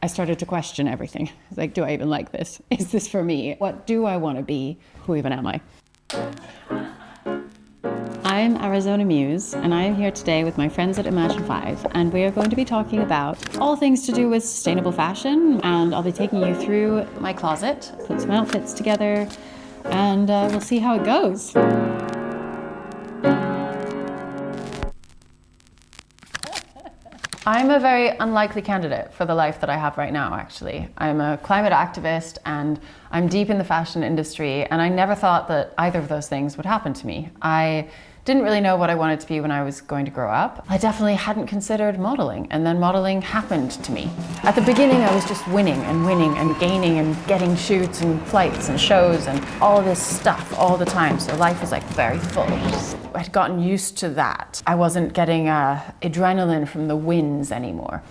I started to question everything. Like, do I even like this? Is this for me? What do I want to be? Who even am I? I'm Arizona Muse, and I am here today with my friends at IMAGINE5, and we are going to be talking about all things to do with sustainable fashion, and I'll be taking you through my closet, put some outfits together, and we'll see how it goes. I'm a very unlikely candidate for the life that I have right now, actually. I'm a climate activist and I'm deep in the fashion industry, and I never thought that either of those things would happen to me. I didn't really know what I wanted to be when I was going to grow up. I definitely hadn't considered modeling, and then modeling happened to me. At the beginning, I was just winning and gaining and getting shoots and flights and shows and all this stuff all the time, so life was like very full. I'd gotten used to that. I wasn't getting adrenaline from the wins anymore.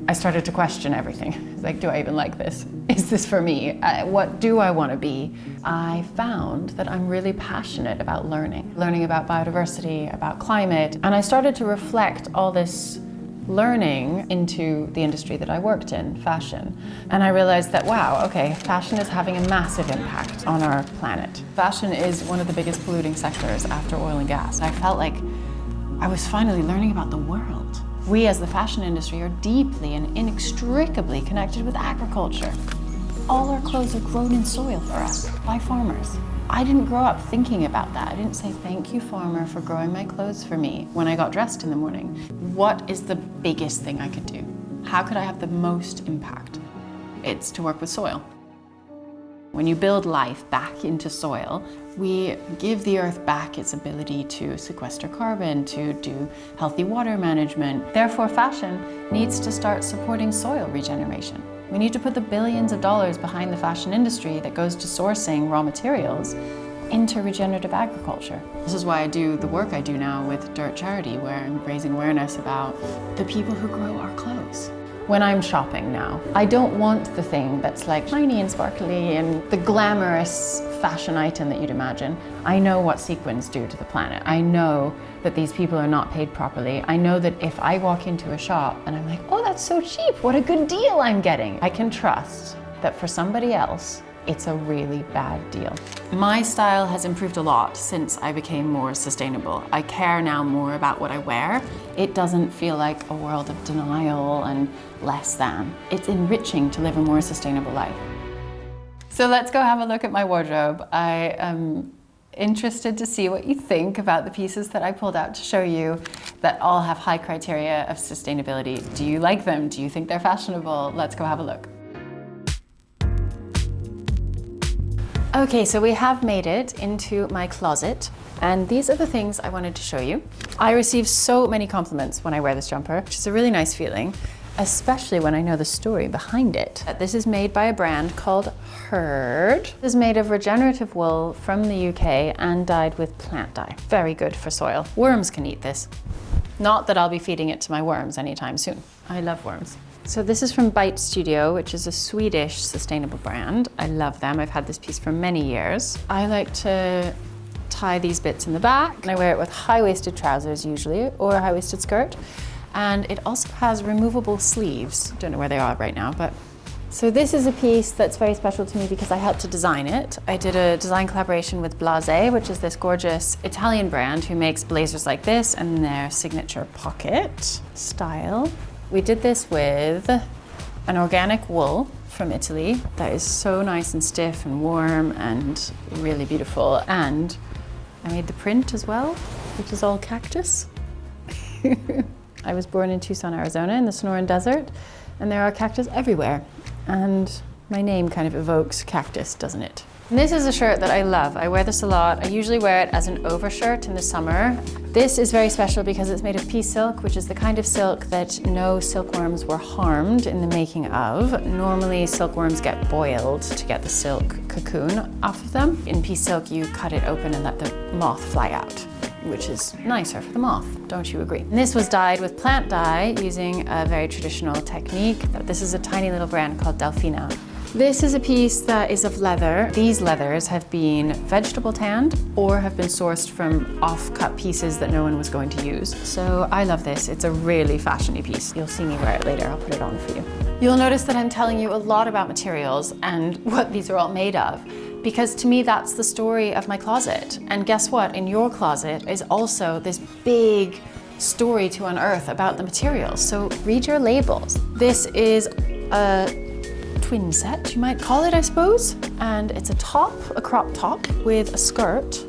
I started to question everything. Like, do I even like this? Is this for me? What do I want to be? I found that I'm really passionate about learning about biodiversity, about climate, and I started to reflect all this learning into the industry that I worked in, fashion. And I realized that, wow, okay, fashion is having a massive impact on our planet. Fashion is one of the biggest polluting sectors after oil and gas. I felt like I was finally learning about the world. We as the fashion industry are deeply and inextricably connected with agriculture. All our clothes are grown in soil for us by farmers. I didn't grow up thinking about that. I didn't say, thank you, farmer, for growing my clothes for me when I got dressed in the morning. What is the biggest thing I could do? How could I have the most impact? It's to work with soil. When you build life back into soil, we give the earth back its ability to sequester carbon, to do healthy water management. Therefore, fashion needs to start supporting soil regeneration. We need to put the billions of dollars behind the fashion industry that goes to sourcing raw materials into regenerative agriculture. This is why I do the work I do now with Dirt Charity, where I'm raising awareness about the people who grow our clothes. When I'm shopping now, I don't want the thing that's like shiny and sparkly and the glamorous fashion item that you'd imagine. I know what sequins do to the planet. I know that these people are not paid properly. I know that if I walk into a shop and I'm like, oh, that's so cheap, what a good deal I'm getting, I can trust that for somebody else, it's a really bad deal. My style has improved a lot since I became more sustainable. I care now more about what I wear. It doesn't feel like a world of denial and less than. It's enriching to live a more sustainable life. So let's go have a look at my wardrobe. I am interested to see what you think about the pieces that I pulled out to show you that all have high criteria of sustainability. Do you like them? Do you think they're fashionable? Let's go have a look. Okay, so we have made it into my closet, and these are the things I wanted to show you. I receive so many compliments when I wear this jumper, which is a really nice feeling, especially when I know the story behind it. This is made by a brand called Herd. It is made of regenerative wool from the UK and dyed with plant dye. Very good for soil. Worms can eat this. Not that I'll be feeding it to my worms anytime soon. I love worms. So this is from Bite Studio, which is a Swedish sustainable brand. I love them. I've had this piece for many years. I like to tie these bits in the back, and I wear it with high-waisted trousers usually, or a high-waisted skirt. And it also has removable sleeves. Don't know where they are right now, but. So this is a piece that's very special to me because I helped to design it. I did a design collaboration with Blase, which is this gorgeous Italian brand who makes blazers like this and their signature pocket style. We did this with an organic wool from Italy that is so nice and stiff and warm and really beautiful. And I made the print as well, which is all cactus. I was born in Tucson, Arizona in the Sonoran Desert, and there are cactus everywhere. And my name kind of evokes cactus, doesn't it? And this is a shirt that I love. I wear this a lot. I usually wear it as an overshirt in the summer. This is very special because it's made of pea silk, which is the kind of silk that no silkworms were harmed in the making of. Normally silkworms get boiled to get the silk cocoon off of them. In pea silk, you cut it open and let the moth fly out, which is nicer for the moth, don't you agree? And this was dyed with plant dye using a very traditional technique. This is a tiny little brand called Delfina. This is a piece that is of leather. These leathers have been vegetable tanned or have been sourced from off-cut pieces that no one was going to use. So I love this. It's a really fashiony piece. You'll see me wear it later. I'll put it on for you. You'll notice that I'm telling you a lot about materials and what these are all made of, because to me that's the story of my closet. And guess what? In your closet is also this big story to unearth about the materials. So read your labels. This is a twin set, you might call it, I suppose. And it's a top, a crop top with a skirt.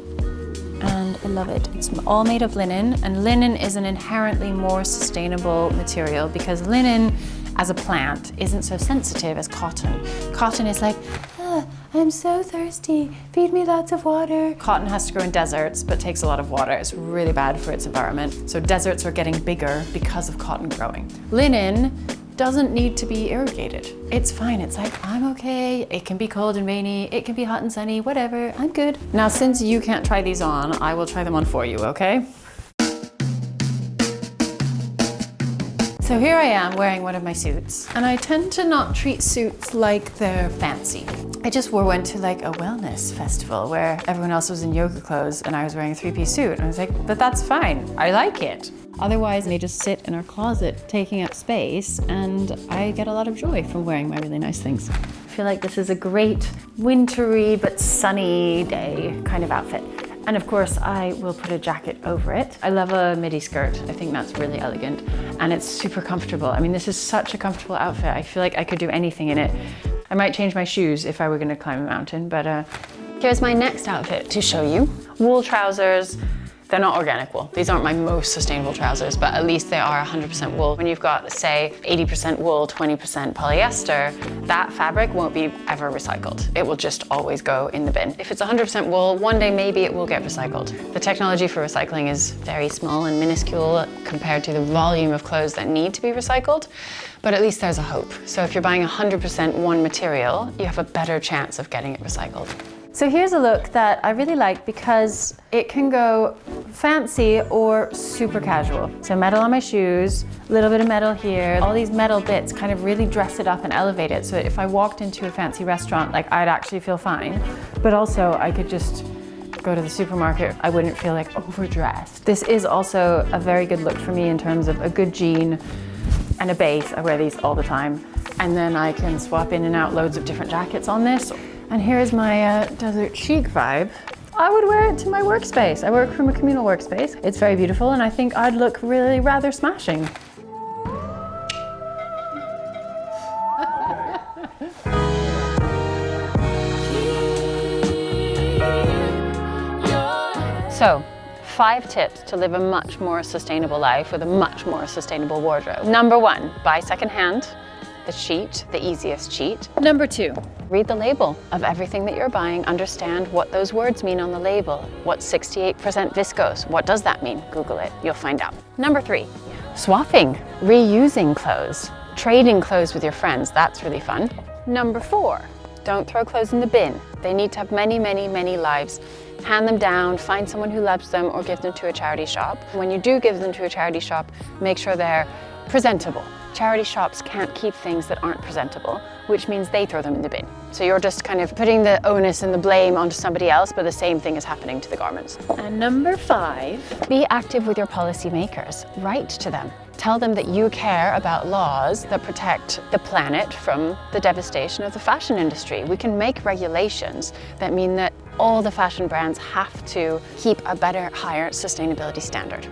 And I love it. It's all made of linen, and linen is an inherently more sustainable material because linen as a plant isn't so sensitive as cotton. Cotton is like, I'm so thirsty, feed me lots of water. Cotton has to grow in deserts, but takes a lot of water. It's really bad for its environment. So deserts are getting bigger because of cotton growing. Linen doesn't need to be irrigated. It's fine, it's like, I'm okay, it can be cold and rainy, it can be hot and sunny, whatever, I'm good. Now, since you can't try these on, I will try them on for you, okay? So here I am wearing one of my suits, and I tend to not treat suits like they're fancy. I just wore one to like a wellness festival where everyone else was in yoga clothes and I was wearing a three-piece suit, and I was like, but that's fine, I like it. Otherwise, they just sit in our closet taking up space, and I get a lot of joy from wearing my really nice things. I feel like this is a great wintry but sunny day kind of outfit. And of course, I will put a jacket over it. I love a midi skirt. I think that's really elegant, and it's super comfortable. I mean, this is such a comfortable outfit. I feel like I could do anything in it. I might change my shoes if I were gonna climb a mountain, but here's my next outfit to show you. Wool trousers. They're not organic wool. These aren't my most sustainable trousers, but at least they are 100% wool. When you've got, say, 80% wool, 20% polyester, that fabric won't be ever recycled. It will just always go in the bin. If it's 100% wool, one day maybe it will get recycled. The technology for recycling is very small and minuscule compared to the volume of clothes that need to be recycled, but at least there's a hope. So if you're buying 100% one material, you have a better chance of getting it recycled. So here's a look that I really like because it can go fancy or super casual. So metal on my shoes, a little bit of metal here. All these metal bits kind of really dress it up and elevate it. So if I walked into a fancy restaurant, like I'd actually feel fine. But also I could just go to the supermarket, I wouldn't feel like overdressed. This is also a very good look for me in terms of a good jean and a base. I wear these all the time. And then I can swap in and out loads of different jackets on this. And here's my desert chic vibe. I would wear it to my workspace. I work from a communal workspace. It's very beautiful, and I think I'd look really rather smashing. So, 5 tips to live a much more sustainable life with a much more sustainable wardrobe. Number 1, buy secondhand. The cheat, the easiest cheat. Number 2, read the label of everything that you're buying. Understand what those words mean on the label. What's 68% viscose? What does that mean? Google it, you'll find out. Number 3, swapping, reusing clothes, trading clothes with your friends. That's really fun. Number 4, don't throw clothes in the bin. They need to have many, many, many lives. Hand them down, find someone who loves them, or give them to a charity shop. When you do give them to a charity shop, make sure they're presentable. Charity shops can't keep things that aren't presentable, which means they throw them in the bin. So you're just kind of putting the onus and the blame onto somebody else, but the same thing is happening to the garments. And number 5, be active with your policymakers. Write to them. Tell them that you care about laws that protect the planet from the devastation of the fashion industry. We can make regulations that mean that all the fashion brands have to keep a better, higher sustainability standard.